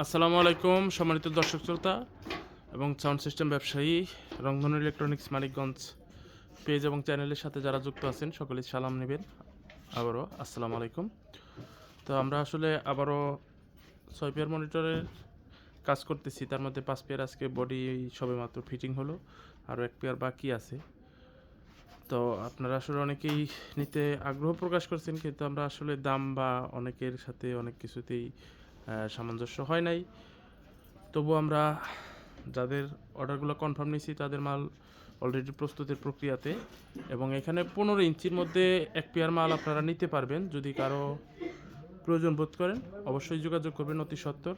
আসসালামু আলাইকুম সম্মানিত দর্শক শ্রোতা এবং সাউন্ড সিস্টেম ব্যবসায়ী রংধনু ইলেকট্রনিক্স মানিকগঞ্জ পেজ এবং চ্যানেলের সাথে যারা যুক্ত আছেন সকলেই সালাম নেবেন। আবারও আসসালামু আলাইকুম। তো আমরা আসলে আবারও 6 পেয়ার মনিটরের কাজ করতেছি, তার মধ্যে 5 পেয়ার আজকে বডি সবেমাত্র ফিটিং হলো, আরও 1 পেয়ার বাকি আছে। তো আপনারা আসলে অনেকেই নিতে আগ্রহ প্রকাশ করছেন, কিন্তু আমরা আসলে দাম বা অনেকের সাথে অনেক কিছুতেই সামঞ্জস্য হয় নাই। তবু আমরা যাদের অর্ডারগুলো কনফার্ম নিয়েছি তাদের মাল অলরেডি প্রস্তুতের প্রক্রিয়াতে, এবং এখানে 15 ইঞ্চির মধ্যে 1 পেয়ার মাল আপনারা নিতে পারবেন। যদি কারো প্রয়োজন বোধ করেন অবশ্যই যোগাযোগ করবেন অতি সত্বর।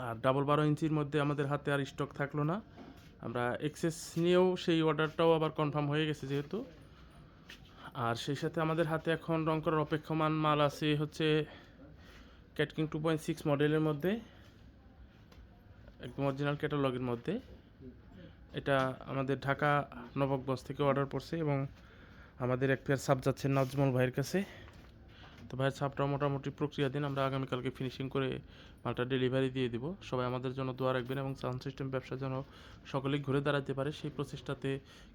আর 12 ইঞ্চির মধ্যে আমাদের হাতে আর স্টক থাকলো না, আমরা এক্সেস নিয়েও সেই অর্ডারটাও আবার কনফার্ম হয়ে গেছে যেহেতু। আর সেই সাথে আমাদের হাতে এখন রং করার অপেক্ষমান মাল আছে হচ্ছে ক্যাটকিং 2.6 মডেলের মধ্যে, একদম অরিজিনাল ক্যাটালগের মধ্যে। এটা আমাদের ঢাকা নবাবগঞ্জ থেকে অর্ডার পড়ছে, এবং আমাদের 1 পেয়ার সাপ যাচ্ছে নাজমুল ভাইয়ের কাছে। তো ভাইয়ের সাপটা মোটামুটি প্রক্রিয়াধীন, আমরা আগামীকালকে ফিনিশিং করে মালটা ডেলিভারি দিয়ে দিব। সবাই আমাদের জন্য দোয়া রাখবেন, এবং সাউন্ড সিস্টেম ব্যবসা যেন সকলেই ঘুরে দাঁড়াতে পারে সেই প্রচেষ্টাতে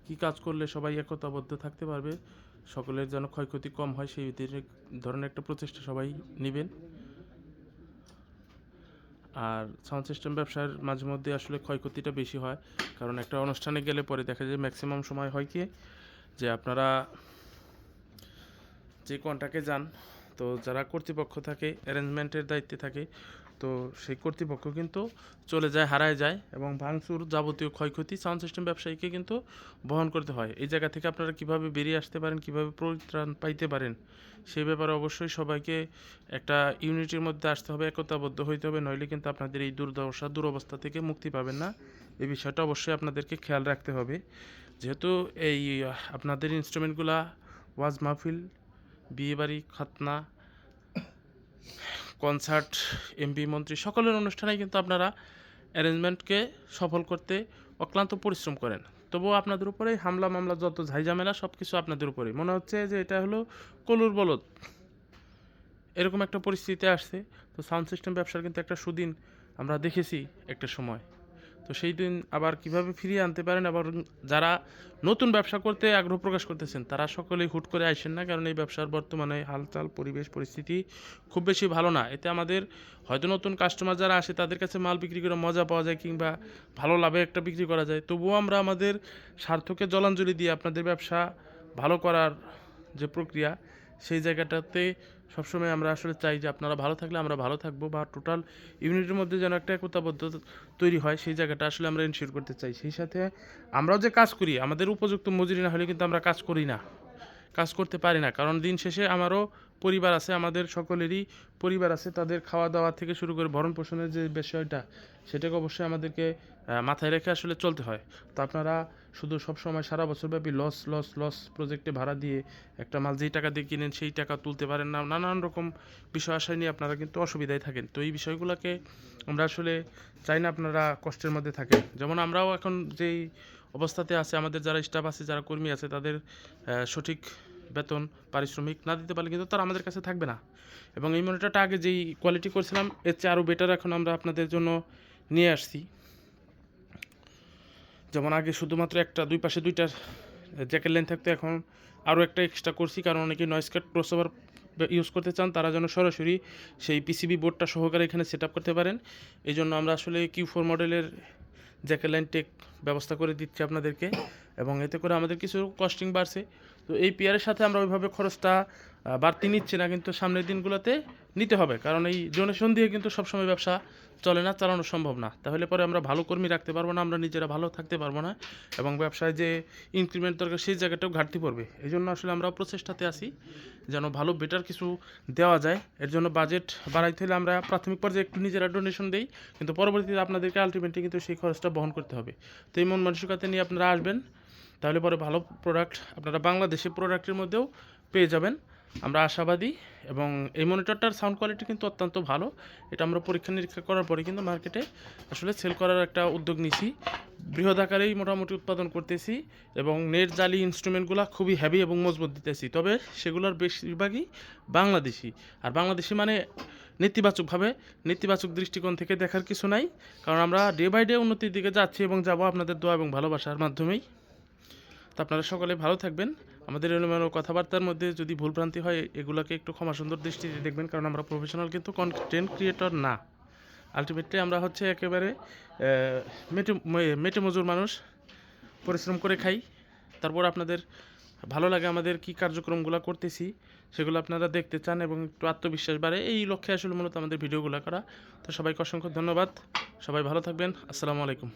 কী কাজ করলে সবাই একতাবদ্ধ থাকতে পারবে, সকলের যেন ক্ষয়ক্ষতি কম হয় সেই ধরনের একটা প্রচেষ্টা সবাই নেবেন। আর সাউন্ড সিস্টেম ব্যবসার মাঝে মধ্যে আসলে ক্ষয়ক্ষতিটা বেশি হয়, কারণ একটা অনুষ্ঠানে গেলে পরে দেখা যায় ম্যাক্সিমাম সময় হয় কি যে আপনারা যে কন্ট্রাক্টে যান, তো যারা কর্তৃপক্ষ থাকে, অ্যারেঞ্জমেন্টের দায়িত্বে থাকে, তো সেই কর্তৃপক্ষ কিন্তু চলে যায়, হারায় যায়, এবং ভাঙচুর যাবতীয় ক্ষয়ক্ষতি সাউন্ড সিস্টেম ব্যবসায়ীকে কিন্তু বহন করতে হয়। এই জায়গা থেকে আপনারা কিভাবে বেরিয়ে আসতে পারেন, কিভাবে পরিত্রাণ পাইতে পারেন, সেই ব্যাপারে অবশ্যই সবাইকে একটা ইউনিটির মধ্যে আসতে হবে, একতাবদ্ধ হইতে হবে, নইলে কিন্তু আপনাদের এই দুরবস্থা থেকে মুক্তি পাবেন না। এই বিষয়টা অবশ্যই আপনাদেরকে খেয়াল রাখতে হবে, যেহেতু এই আপনাদের ইনস্ট্রুমেন্টগুলা ওয়াজ মাহফিল, বিয়েবাড়ি, খাতনা, কনসার্ট, এমপি মন্ত্রী সকলের অনুষ্ঠানেই কিন্তু আপনারা অ্যারেঞ্জমেন্টকে সফল করতে অক্লান্ত পরিশ্রম করেন। তবুও আপনাদের উপরেই হামলা মামলা যত ঝাইঝামেলা সব কিছু আপনাদের উপরেই মনে হচ্ছে যে এটা হলো কলুর বলদ, এরকম একটা পরিস্থিতি আসছে। তো সাউন্ড সিস্টেম ব্যবসার কিন্তু একটা সুদিন আমরা দেখেছি একটা সময়। তো সেই দিন আবার কিভাবে ফিরিয়ে আনতে পারেন, আবার যারা নতুন ব্যবসা করতে আগ্রহ প্রকাশ করতেছেন তারা সকলেই হুট করে আসেন না, কারণ এই ব্যবসার বর্তমানে হালচাল পরিবেশ পরিস্থিতি খুব বেশি ভালো না। এতে আমাদের হয়তো নতুন কাস্টমার যারা আসে তাদের কাছে মাল বিক্রি করে মজা পাওয়া যায়, কিংবা ভালো লাভে একটা বিক্রি করা যায়, তবুও আমরা আমাদের স্বার্থকে জলাঞ্জলি দিয়ে আপনাদের ব্যবসা ভালো করার যে প্রক্রিয়া, সেই জায়গাটাতে সবসময় আমরা আসলে চাই যে আপনারা ভালো থাকলে আমরা ভালো থাকবো, বা টোটাল ইউনিটের মধ্যে যেন একটা একতাবদ্ধ তৈরি হয়, সেই জায়গাটা আসলে আমরা এনশিওর করতে চাই। সেই সাথে আমরাও যে কাজ করি, আমাদের উপযুক্ত মজুরি না হলে কিন্তু আমরা কাজ করি না, কাজ করতে পারি না, কারণ দিন শেষে আমারও পরিবার আছে, আমাদের সকলেরই পরিবার আছে, তাদের খাওয়া দাওয়া থেকে শুরু করে ভরণ পোষণের যে বিষয়টা, সেটাকে অবশ্যই আমাদেরকে মাথায় রেখে আসলে চলতে হয়। তো আপনারা শুধু সবসময় সারা বছরব্যাপী লস লস লস প্রজেক্টে ভাড়া দিয়ে একটা মাল যেই টাকা দিয়ে কিনেন সেই টাকা তুলতে পারেন না, নানান রকম বিষয় আশায় নিয়ে আপনারা কিন্তু অসুবিধায় থাকেন। তো এই বিষয়গুলোকে আমরা আসলে চাই না আপনারা কষ্টের মধ্যে থাকেন। যেমন আমরাও এখন যেই অবস্থাতে আছে, আমাদের যারা স্টাফ আছে, যারা কর্মী আছে, তাদের সঠিক বেতন পারিশ্রমিক না দিতে পারলে কিন্তু তারা আমাদের কাছে থাকবে না। এবং এই মনিটরটা আগে যেই কোয়ালিটি করছিলাম এর চেয়ে আরও বেটার এখন আমরা আপনাদের জন্য নিয়ে আসছি। যেমন আগে শুধুমাত্র একটা দুই পাশে দুইটা জ্যাকেট লাইন থাকতো, এখন আরও একটা এক্সট্রা করছি, কারণ অনেকে নয়েজ কাট ক্রসওভার ইউজ করতে চান, তারা যেন সরাসরি সেই পিসিবি বোর্ডটা সহকারে এখানে সেট আপ করতে পারেন। এই জন্য আমরা আসলে Q4 মডেলের জ্যাকেট লাইন টেক ব্যবস্থা করে দিচ্ছি আপনাদেরকে, এবং এতে করে আমাদের কিছু কস্টিং বাড়ছে। তো এই পেয়ারের সাথে আমরা ওইভাবে খরচটা বাড়তি নিচ্ছি না, কিন্তু সামনের দিনগুলোতে নিতে হবে, কারণ এই ডোনেশন দিয়ে কিন্তু সবসময় ব্যবসা চলে না, চালানো সম্ভব না। তাহলে পরে আমরা ভালো কর্মী রাখতে পারবো না, আমরা নিজেরা ভালো থাকতে পারবো না, এবং ব্যবসায় যে ইনক্রিমেন্ট দরকার সেই জায়গাটাও ঘাটতি পড়বে। এই জন্য আসলে আমরা প্রচেষ্টাতে আছি যেন ভালো বেটার কিছু দেওয়া যায়। এর জন্য বাজেট বাড়াইতে হলে আমরা প্রাথমিক পর্যায়ে একটু নিজেরা ডোনেশন দিই, কিন্তু পরবর্তীতে আপনাদেরকে আলটিমেটলি কিন্তু সেই খরচটা বহন করতে হবে। তো এই মন মানসিকতা নিয়ে আপনারা আসবেন, তাহলে পরে ভালো প্রোডাক্ট আপনারা বাংলাদেশি প্রোডাক্টের মধ্যেও পেয়ে যাবেন, আমরা আশাবাদী। এবং এই মনিটরটার সাউন্ড কোয়ালিটি কিন্তু অত্যন্ত ভালো, এটা আমরা পরীক্ষা নিরীক্ষা করার পরে কিন্তু মার্কেটে আসলে সেল করার একটা উদ্যোগ নিছি। বৃহৎ আকারেই মোটামুটি উৎপাদন করতেছি, এবং নেট জালি ইনস্ট্রুমেন্টগুলো খুবই হেভি এবং মজবুত দিতেছি, তবে সেগুলোর বেশিরভাগই বাংলাদেশি। আর বাংলাদেশি মানে নেতিবাচক দৃষ্টিকোণ থেকে দেখার কিছু নাই, কারণ আমরা ডে বাই ডে উন্নতির দিকে যাচ্ছি এবং যাব আপনাদের দোয়া এবং ভালোবাসার মাধ্যমেই। তো আপনারা সকলে ভালো থাকবেন। আমাদের এলোমেলো কথাবার্তার মধ্যে যদি ভুলভ্রান্তি হয় এগুলোকে একটু ক্ষমা সুন্দর দৃষ্টিতে দেখবেন, কারণ আমরা প্রফেশনাল কিন্তু কন্টেন্ট ক্রিয়েটর না। আলটিমেটলি আমরা হচ্ছে একেবারে মেটে মজুর মানুষ, পরিশ্রম করে খাই। তারপর আপনাদের ভালো লাগে আমাদের কি কার্যক্রমগুলো করতেছি, সেগুলো আপনারা দেখতে চান এবং একটু আত্মবিশ্বাস বাড়ে, এই লক্ষ্যে আসলে মূলত আমাদের ভিডিওগুলো করা। তো সবাইকে অসংখ্য ধন্যবাদ। সবাই ভালো থাকবেন। আসসালামু আলাইকুম।